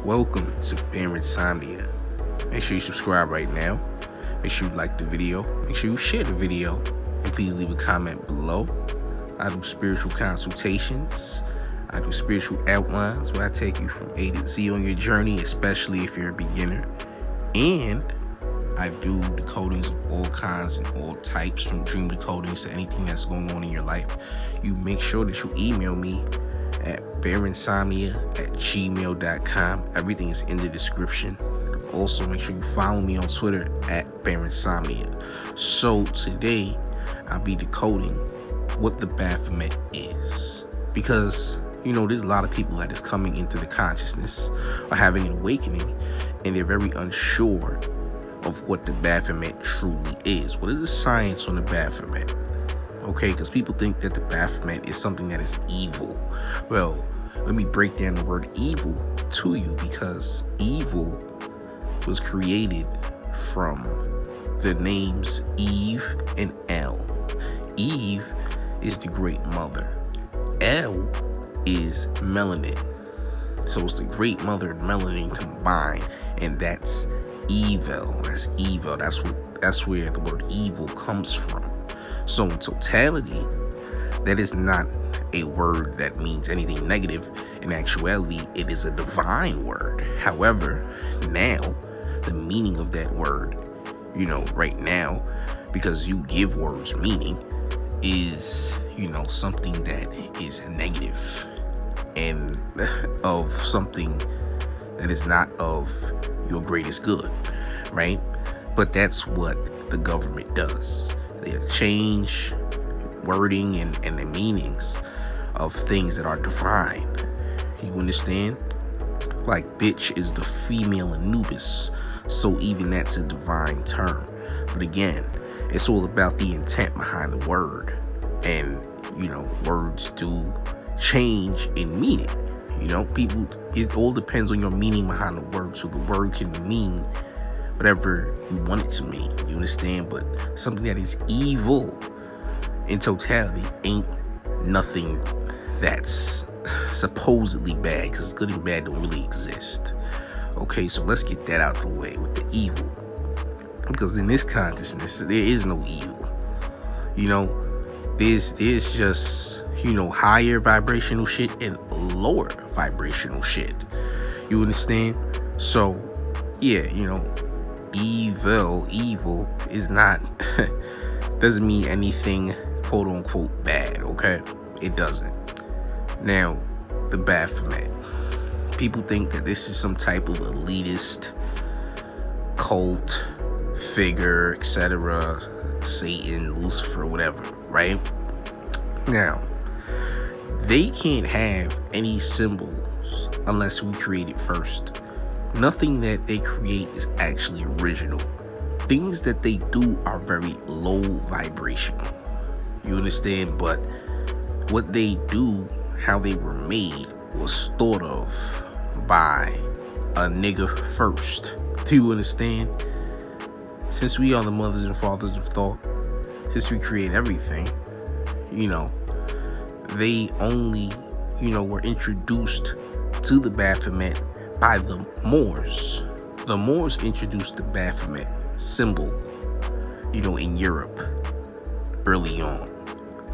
Welcome to Insomnia. Make sure you subscribe right now. Make sure you like the video. Make sure you share the video. And please leave a comment below. I do spiritual consultations. I do spiritual outlines where I take you from A to Z on your journey, especially if you're a beginner. And I do decodings of all kinds and all types, from dream decodings to anything that's going on in your life. You make sure that you email me at bearinsomnia@gmail.com. Everything is in the description. Also, make sure you follow me on Twitter at bearinsomnia. So today, I'll be decoding what the Baphomet is. Because, there's a lot of people that is coming into the consciousness or having an awakening, and they're very unsure of what the Baphomet truly is. What is the science on the Baphomet? Okay, because people think that the Baphomet is something that is evil. Well, let me break down the word evil to you, because evil was created from the names Eve and El. Eve is the great mother. El is melanin. So it's the great mother and melanin combined, and that's evil. That's evil. That's where the word evil comes from. So in totality, that is not a word that means anything negative. In actuality, it is a divine word. However, now the meaning of that word, right now, because you give words meaning, is, something that is negative and of something that is not of your greatest good, right? But that's what the government does. They change wording and the meanings of things that are divine. You understand? Like bitch is the female Anubis, so even that's a divine term. But again, it's all about the intent behind the word. And, words do change in meaning. It all depends on your meaning behind the word. So the word can mean whatever you want it to mean. You understand? But something that is evil in totality ain't nothing that's supposedly bad, because good and bad don't really exist. Okay, so let's get that out of the way with the evil. Because in this consciousness, there is no evil. There's just, higher vibrational shit and lower vibrational shit. You understand? So, yeah, evil is not, doesn't mean anything quote unquote bad, okay? It doesn't. Now, the Baphomet. People think that this is some type of elitist cult figure, etc. Satan, Lucifer, whatever, right? Now, they can't have any symbols unless we create it first. Nothing that they create is actually original. Things that they do are very low vibrational. You understand? But what they do, how they were made, was thought of by a nigga first. Do you understand? Since we are the mothers and fathers of thought, since we create everything, they only, were introduced to the Baphomet by the Moors. The Moors introduced the Baphomet symbol, in Europe early on.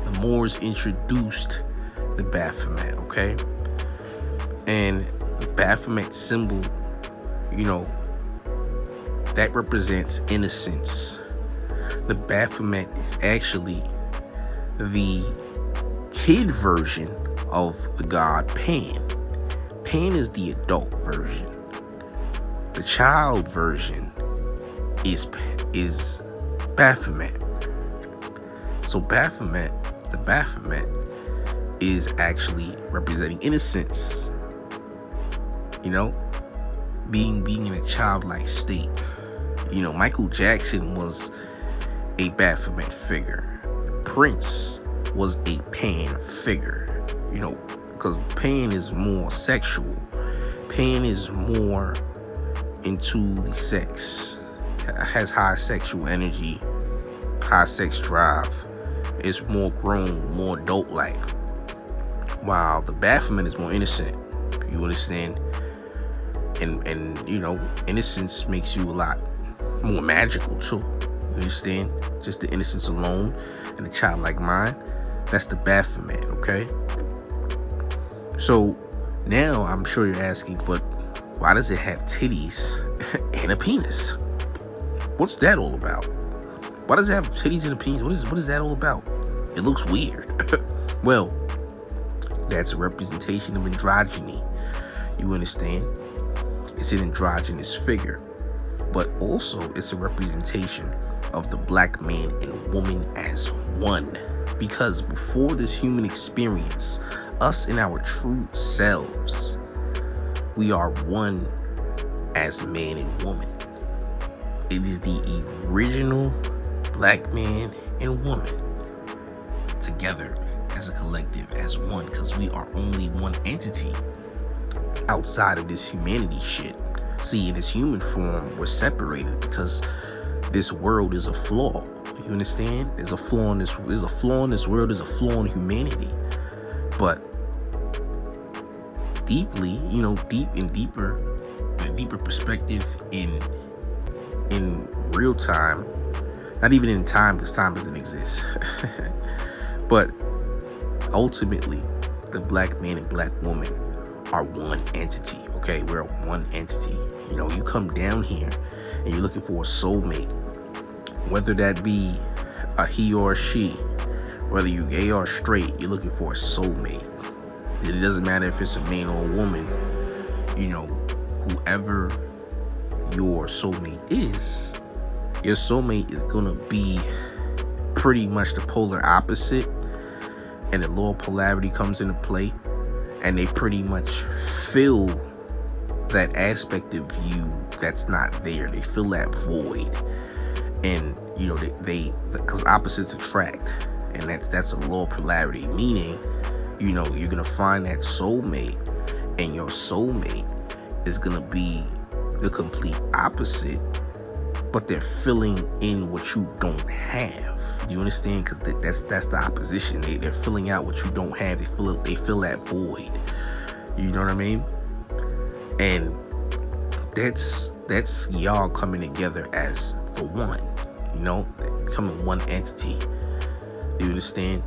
The Moors introduced the Baphomet, okay? And the Baphomet symbol, that represents innocence. The Baphomet is actually the kid version of the god Pan. Pan is the adult version. The child version is Baphomet. So the Baphomet is actually representing innocence. Being in a childlike state. Michael Jackson was a Baphomet figure. Prince was a Pan figure. Because Pan is more sexual. Pan is more into the sex. Has high sexual energy, high sex drive. It's more grown, more adult-like. While the Baphomet is more innocent. You understand? And you know, innocence makes you a lot more magical too. You understand? Just the innocence alone and the childlike mind, that's the Baphomet, okay? So now I'm sure you're asking, but why does it have titties and a penis? What's that all about? Why does it have titties and a penis? What is that all about? It looks weird. Well, that's a representation of androgyny. You understand? It's an androgynous figure, but also it's a representation of the black man and woman as one. Because before this human experience, us in our true selves, we are one as man and woman. It is the original black man and woman together as a collective, as one, because we are only one entity outside of this humanity shit. See, in this human form, we're separated because this world is a flaw. You understand? There's a flaw in this. There's a flaw in this world. There's a flaw in humanity. But deeply, you know, in a deeper perspective, in real time, not even in time, because time doesn't exist. But ultimately, the black man and black woman are one entity. Okay, we're one entity. You know, you come down here and you're looking for a soulmate, whether that be a he or a she, whether you're gay or straight, you're looking for a soulmate. It doesn't matter if it's a man or a woman. You know, whoever your soulmate is, your soulmate is gonna be pretty much the polar opposite, and the law of polarity comes into play, and they pretty much fill that aspect of you that's not there. They fill that void, and you know, they because opposites attract, and that's a law of polarity, meaning, you know, you're gonna find that soulmate, and your soulmate is gonna be the complete opposite, but they're filling in what you don't have. Do you understand? Because that's the opposition. They're filling out what you don't have. They fill that void. You know what I mean? And that's y'all coming together as the one. You know, becoming one entity. Do you understand?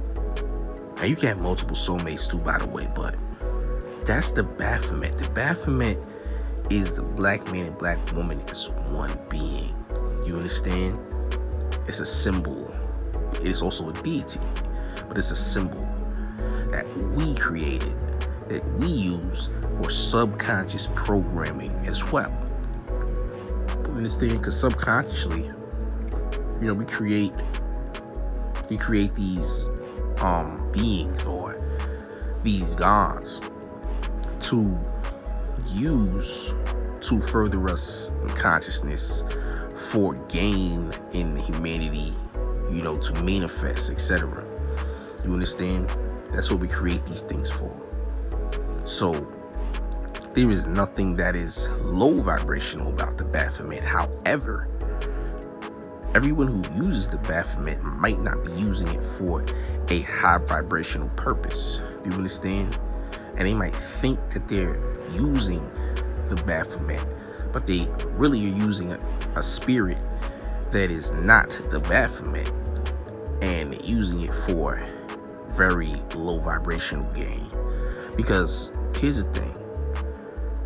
And you can have multiple soulmates too, by the way, but that's the Baphomet. The Baphomet is the black man and black woman as one being. You understand? It's a symbol. It's also a deity, but it's a symbol that we created, that we use for subconscious programming as well. You understand? Because subconsciously, you know, we create these beings or these gods to use to further us in consciousness for gain in humanity, you know, to manifest, etc. You understand? That's what we create these things for. So there is nothing that is low vibrational about the Baphomet. However, everyone who uses the Baphomet might not be using it for a high vibrational purpose. Do you understand? And they might think that they're using the Baphomet, but they really are using a spirit that is not the Baphomet, and using it for very low vibrational gain. Because here's the thing,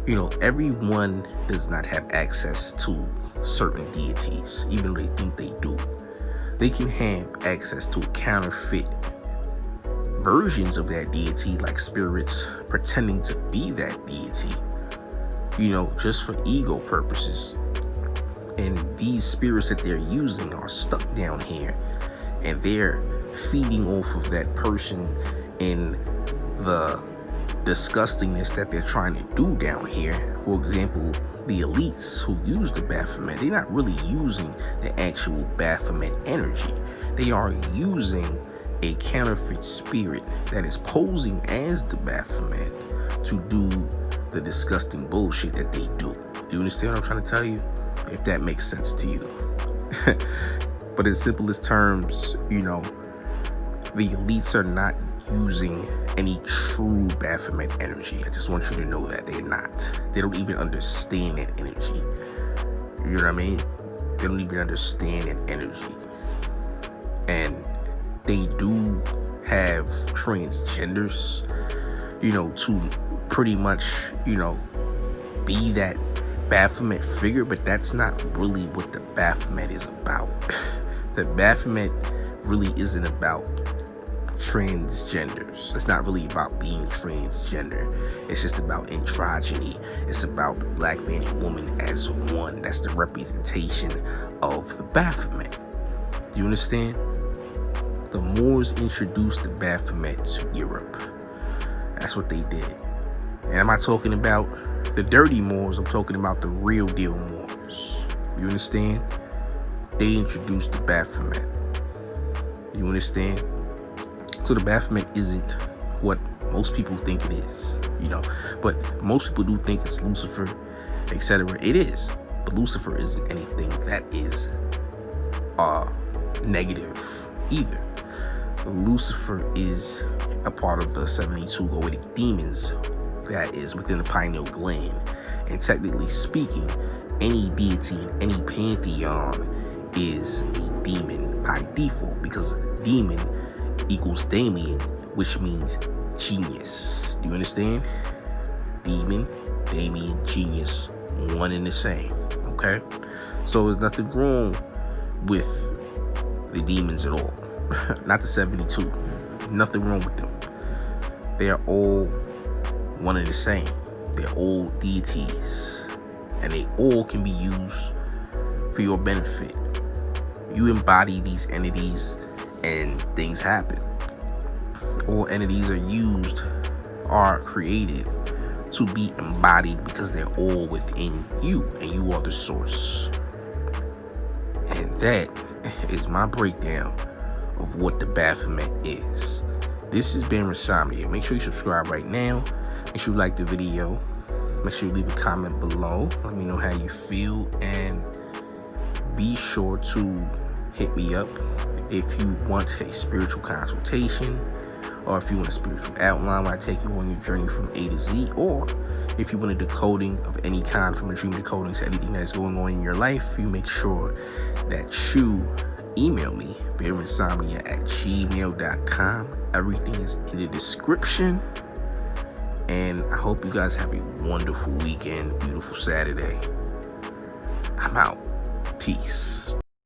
you know, everyone does not have access to certain deities, even though they think they do. They can have access to counterfeit versions of that deity, like spirits pretending to be that deity, you know, just for ego purposes. And these spirits that they're using are stuck down here, and they're feeding off of that person in the disgustingness that they're trying to do down here. For example, the elites who use the Baphomet, they're not really using the actual Baphomet energy. They are using a counterfeit spirit that is posing as the Baphomet to do the disgusting bullshit that they do. Do you understand what I'm trying to tell you? If that makes sense to you. But in simplest terms, you know, the elites are not using any true Baphomet energy. I just want you to know that they're not. They don't even understand that energy. You know what I mean? They don't even understand that energy. And they do have transgenders, to pretty much, be that Baphomet figure, but that's not really what the Baphomet is about. The Baphomet really isn't about transgenders. It's not really about being transgender. It's just about androgyny. It's about the black man and woman as one. That's the representation of the Baphomet. You understand? The Moors introduced the Baphomet to Europe. That's what they did. And I'm not talking about the dirty Moors. I'm talking about the real deal Moors. You understand? They introduced the Baphomet. You understand? So the Baphomet isn't what most people think it is, but most people do think it's Lucifer, etc. It is, but Lucifer isn't anything that is negative either. Lucifer is a part of the 72 goetic demons that is within the pineal gland, and technically speaking, any deity in any pantheon is a demon by default, because demon equals Damien, which means genius. Do you understand? Demon, Damien, genius, one and the same. Okay? So there's nothing wrong with the demons at all. Not the 72. Nothing wrong with them. They are all one and the same. They're all deities. And they all can be used for your benefit. You embody these entities and things happen. All entities are created to be embodied because they're all within you, and you are the source. And that is my breakdown of what the Baphomet is. This has been Rashamia. Make sure you subscribe right now. Make sure you like the video. Make sure you leave a comment below. Let me know how you feel, and be sure to hit me up if you want a spiritual consultation, or if you want a spiritual outline where I take you on your journey from A to Z, or if you want a decoding of any kind, from a dream decoding to anything that is going on in your life. You make sure that you email me, bearinsomnia@gmail.com. Everything is in the description. And I hope you guys have a wonderful weekend, beautiful Saturday. I'm out. Peace.